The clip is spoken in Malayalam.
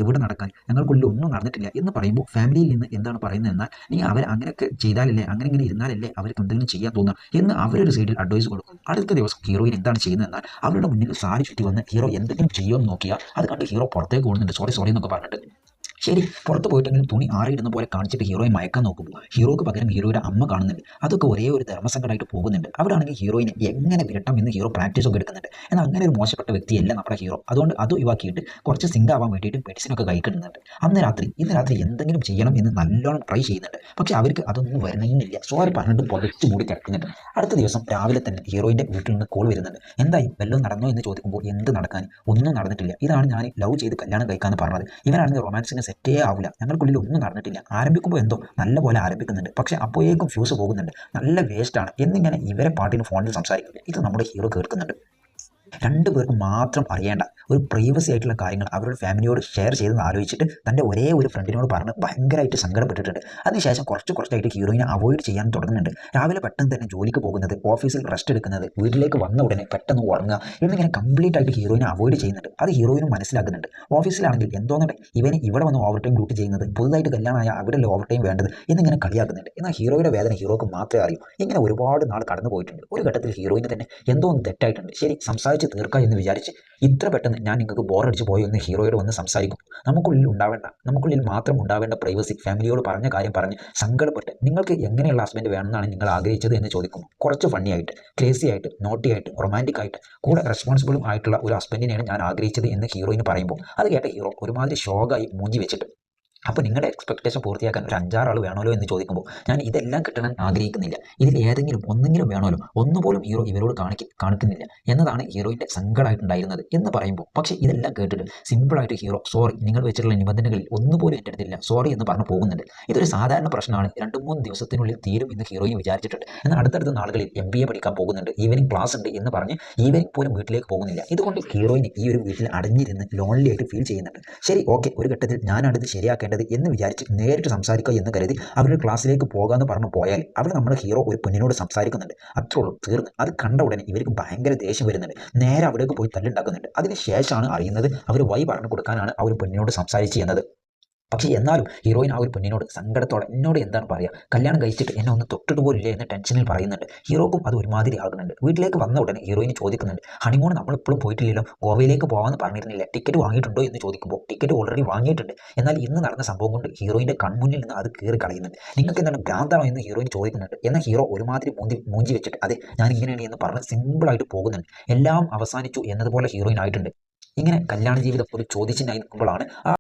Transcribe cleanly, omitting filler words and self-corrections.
ഇവിടെ നടക്കാൻ ഞങ്ങൾക്കുള്ളിൽ ഒന്നും നടന്നിട്ടില്ല എന്ന് പറയുമ്പോൾ ഫാമിലിയിൽ നിന്ന് എന്താണ് പറയുന്നത് എന്നാൽ നീ അവർ അങ്ങനെയൊക്കെ ചെയ്താലല്ലേ അങ്ങനെ ഇങ്ങനെ ഇരുന്നാലല്ലേ അവർക്ക് എന്തെങ്കിലും ചെയ്യാൻ തോന്നുക എന്ന് അവരൊരു സൈഡിൽ അഡ്വൈസ് കൊടുക്കും. അടുത്ത ദിവസം ഹീറോയിൻ എന്താണ് ചെയ്യുന്നത് എന്നാൽ അവരുടെ മുന്നിൽ സാരി ചുറ്റി വന്ന് ഹീറോ എന്തെങ്കിലും ചെയ്യുമെന്ന് നോക്കിയാൽ അത് കണ്ട് ഹീറോ പുറത്തേക്ക് ഓടുന്നുണ്ട്. സോറി സോറി എന്നൊക്കെ പറഞ്ഞിട്ട് ശരി പുറത്ത് പോയിട്ടെങ്കിലും തുണി ആറിയിടുന്ന പോലെ കാണിച്ചിട്ട് ഹീറോയെ മയക്കാൻ നോക്കുമ്പോൾ ഹീറോയ്ക്ക് പകരം ഹീറോയുടെ അമ്മ കാണുന്നുണ്ട്. അതൊക്കെ ഒരേ ഒരു ധർമ്മസങ്കടമായിട്ട് പോകുന്നുണ്ട്. അവിടെയാണെങ്കിൽ ഹീറോയിനെ എങ്ങനെ വിരട്ടം എന്ന് ഹീറോ പ്രാക്ടീസ് ഒക്കെ എടുക്കുന്നുണ്ട്. എന്നാൽ അങ്ങനെ ഒരു മോശപ്പെട്ട വ്യക്തിയല്ല നമ്മുടെ ഹീറോ. അതുകൊണ്ട് അത് ഒഴിവാക്കിയിട്ട് കുറച്ച് സിങ്ക് ആവാൻ വേണ്ടിയിട്ട് മെഡിസിനൊക്കെ കഴിക്കുന്നുണ്ട്. ഇന്ന് രാത്രി എന്തെങ്കിലും ചെയ്യണം എന്ന് നല്ലോണം ട്രൈ ചെയ്യുന്നുണ്ട്. പക്ഷേ അവർക്ക് അതൊന്നും വരണമെന്നില്ല. സോറി പറഞ്ഞിട്ട് പുതച്ച് മൂടി കിടക്കുന്നുണ്ട്. അടുത്ത ദിവസം രാവിലെ തന്നെ ഹീറോയിൻ്റെ വീട്ടിൽ നിന്ന് കോൾ വരുന്നുണ്ട്. എന്തായി വല്ലതും നടന്നോ എന്ന് ചോദിക്കുമ്പോൾ എന്ത് നടക്കാൻ, ഒന്നും നടന്നിട്ടില്ല. ഇതാണ് ഞാൻ ലവ് ചെയ്ത് കല്യാണം കഴിക്കാമെന്ന് പറഞ്ഞത്. ഇവരാണെങ്കിൽ റൊമാൻസിന് സെറ്റേ ആവില്ല. ഞങ്ങൾക്കുള്ളിൽ ഒന്നും നടന്നിട്ടില്ല. ആരംഭിക്കുമ്പോൾ എന്തോ നല്ല പോലെ ആരംഭിക്കുന്നുണ്ട്, പക്ഷേ അപ്പോഴേക്കും ഫ്യൂസ് പോകുന്നുണ്ട്. നല്ല വേസ്റ്റാണ് എന്നിങ്ങനെ ഇവരെ പാട്ടിന് ഫോണിൽ സംസാരിക്കുന്നുണ്ട്. ഇത് നമ്മുടെ ഹീറോ കേൾക്കുന്നുണ്ട്. രണ്ടു പേർക്കും മാത്രം അറിയേണ്ട ഒരു പ്രൈവസി ആയിട്ടുള്ള കാര്യങ്ങൾ അവരുടെ ഫാമിലിയോട് ഷെയർ ചെയ്തെന്ന് ആലോചിച്ചിട്ട് തൻ്റെ ഒരേ ഒരു ഫ്രണ്ടിനോട് പറഞ്ഞ് ഭയങ്കരമായിട്ട് സങ്കടപ്പെട്ടിട്ടുണ്ട്. അതിനുശേഷം കുറച്ചായിട്ട് ഹീറോയിനെ അവോയ്ഡ് ചെയ്യാൻ തുടങ്ങുന്നുണ്ട്. രാവിലെ പെട്ടെന്ന് തന്നെ ജോലിക്ക് പോകുന്നത്, ഓഫീസിൽ റെസ്റ്റ് എടുക്കുന്നത്, വീട്ടിലേക്ക് വന്ന ഉടനെ പെട്ടെന്ന് ഉറങ്ങുക എന്നിങ്ങനെ കംപ്ലീറ്റ് ആയിട്ട് ഹീറോയിനെ അവോയ്ഡ് ചെയ്യുന്നുണ്ട്. അത് ഹീറോയിനും മനസ്സിലാക്കുന്നുണ്ട്. ഓഫീസിലാണെങ്കിൽ എന്തോന്നുണ്ട് ഇവന് ഇവിടെ വന്ന് ഓവർ ടൈം ഡ്യൂട്ടി ചെയ്യുന്നത്, പുതുതായിട്ട് കല്യാണമായ അവിടെയല്ലേ ഓവർ ടൈം വേണ്ടത് എന്നിങ്ങനെ കളിയാക്കുന്നുണ്ട്. എന്നാൽ ഹീറോയുടെ വേദന ഹീറോക്ക് മാത്രമേ അറിയൂ. ഇങ്ങനെ ഒരുപാട് നാൾ കടന്നു പോയിട്ടുണ്ട്. ഒരു ഘട്ടത്തിൽ ഹീറോയിന് തന്നെ എന്തോ ഒന്ന് തെറ്റായിട്ടുണ്ട്. ശരി സംസാരിച്ച് തീർക്കാം എന്ന് വിചാരിച്ച് ഇത്ര പെട്ടെന്ന് ഞാൻ നിങ്ങൾക്ക് ബോറടിച്ച് പോയോ എന്ന് ഹീറോയോട് വന്ന് സംസാരിക്കും. നമുക്കുള്ളിൽ മാത്രം ഉണ്ടാവേണ്ട പ്രൈവസി ഫാമിലിയോട് പറഞ്ഞ കാര്യം പറഞ്ഞ് സങ്കടപ്പെട്ട് നിങ്ങൾക്ക് എങ്ങനെയുള്ള ഹസ്ബൻഡ് വേണമെന്നാണ് നിങ്ങൾ ആഗ്രഹിച്ചത് എന്ന് ചോദിക്കും. കുറച്ച് ഫണ്ണി ആയിട്ട്, ക്രേസി ആയിട്ട്, നോട്ടി ആയിട്ട്, റൊമാൻറ്റിക് ആയിട്ട്, കൂടെ റെസ്പോൺസിബിളും ആയിട്ടുള്ള ഒരു ഹസ്ബൻഡിനെയാണ് ഞാൻ ആഗ്രഹിച്ചത് എന്ന് ഹീറോയിന് പറയുമ്പോൾ അത് കേട്ട ഹീറോ ഒരുമാതിരി ഷോക്കായി മൂഞ്ചി വെച്ചിട്ട് അപ്പോൾ നിങ്ങളുടെ എക്സ്പെക്ടേഷൻ പൂർത്തിയാക്കാൻ ഒരു 5-6 ആൾ വേണമല്ലോ എന്ന് ചോദിക്കുമ്പോൾ ഞാൻ ഇതെല്ലാം കിട്ടണം ആഗ്രഹിക്കുന്നില്ല. ഇതിൽ ഒന്നെങ്കിലും വേണമല്ലോ. ഒന്നുപോലും ഹീറോ ഇവരോട് കാണിക്കുന്നില്ല എന്നതാണ് ഹീറോയിൻ്റെ സങ്കടമായിട്ടുണ്ടായിരുന്നത് എന്ന് പറയുമ്പോൾ പക്ഷേ ഇതെല്ലാം കേട്ടിട്ട് സിമ്പിളായിട്ട് ഹീറോ സോറി നിങ്ങൾ വെച്ചിട്ടുള്ള നിബന്ധനകളിൽ ഒന്നുപോലും എൻ്റെ അടുത്തില്ല സോറി എന്ന് പറഞ്ഞു പോകുന്നുണ്ട്. ഇതൊരു സാധാരണ പ്രശ്നമാണ്. 2-3 ദിവസത്തിനുള്ളിൽ തീരും എന്ന് ഹീറോയിൻ വിചാരിച്ചിട്ടുണ്ട്. എന്നാൽ അടുത്തടുത്ത നാളുകളിൽ MBA പഠിക്കാൻ പോകുന്നുണ്ട്, ഈവനിങ് ക്ലാസ് ഉണ്ട് എന്ന് പറഞ്ഞ് ഈവനിങ് പോലും വീട്ടിലേക്ക് പോകുന്നില്ല. ഇതുകൊണ്ട് ഹീറോയിന് ഈ ഒരു വീട്ടിൽ അടഞ്ഞിരുന്ന് ലോൺലി ആയിട്ട് ഫീൽ ചെയ്യുന്നുണ്ട്. ശരി ഓക്കെ ഒരു ഘട്ടത്തിൽ ഞാനടുത്ത് ശരിയാക്കേണ്ടത് എന്ന് വിചാരിച്ച് നേരിട്ട് സംസാരിക്കുക എന്ന് കരുതി അവരുടെ ക്ലാസ്സിലേക്ക് പോകാമെന്ന് പറഞ്ഞു പോയാൽ അവിടെ നമ്മുടെ ഹീറോ ഒരു പെണ്ണിനോട് സംസാരിക്കുന്നുണ്ട്. അത്രയുള്ളൂ തീർന്ന്. അത് കണ്ട ഉടനെ ഇവർക്ക് ഭയങ്കര ദേഷ്യം വരുന്നുണ്ട്. നേരെ അവിടേക്ക് പോയി തല്ലുണ്ടാക്കുന്നുണ്ട്. അതിന് ശേഷമാണ് അറിയുന്നത് അവർ വഴി പറഞ്ഞു കൊടുക്കാനാണ് ആ ഒരു പെണ്ണിനോട് സംസാരിച്ച് ചെയ്യുന്നത്. പക്ഷേ എന്നാലും ഹീറോയിൻ ആ ഒരു പെണ്ണിനോട് സങ്കടത്തോടെ എന്നോട് എന്താണ് പറയുക, കല്യാണം കഴിച്ചിട്ട് എന്നെ ഒന്ന് തൊട്ടിട്ട് പോലില്ലേ എന്ന് ടെൻഷനിൽ പറയുന്നുണ്ട്. ഹീറോക്കും അത് ഒരുമാതിരി ആകുന്നുണ്ട്. വീട്ടിലേക്ക് വന്ന ഉടനെ ഹീറോയിന് ചോദിക്കുന്നുണ്ട് ഹണിമൂൺ നമ്മളിപ്പോഴും പോയിട്ടില്ലല്ലോ, ഗോവയിലേക്ക് പോകാമെന്ന് പറഞ്ഞിരുന്നില്ല, ടിക്കറ്റ് വാങ്ങിയിട്ടുണ്ടോ എന്ന് ചോദിക്കുമ്പോൾ ടിക്കറ്റ് ഓൾറെഡി വാങ്ങിയിട്ടുണ്ട്. എന്നാൽ ഇന്ന് നടന്ന സംഭവം കൊണ്ട് ഹീറോയിൻ്റെ കൺമുന്നിൽ നിന്ന് അത് കയറി കളയുന്നുണ്ട്. നിങ്ങൾക്ക് എന്താണ് ഭ്രാന്താണോ എന്ന് ഹീറോയിൻ ചോദിക്കുന്നുണ്ട്. എന്നാൽ ഹീറോ ഒരുമാതിരി മൂഞ്ചി വെച്ചിട്ട് അതെ ഞാൻ ഇങ്ങനെയാണ് എന്ന് പറഞ്ഞ് സിമ്പിളായിട്ട് പോകുന്നുണ്ട്. എല്ലാം അവസാനിച്ചു എന്നതുപോലെ ഹീറോയിൻ ആയിട്ടുണ്ട്. ഇങ്ങനെ കല്യാണ ജീവിതം ഒരു ചോദ്യചിഹ്നമായി നിൽക്കുമ്പോഴാണ്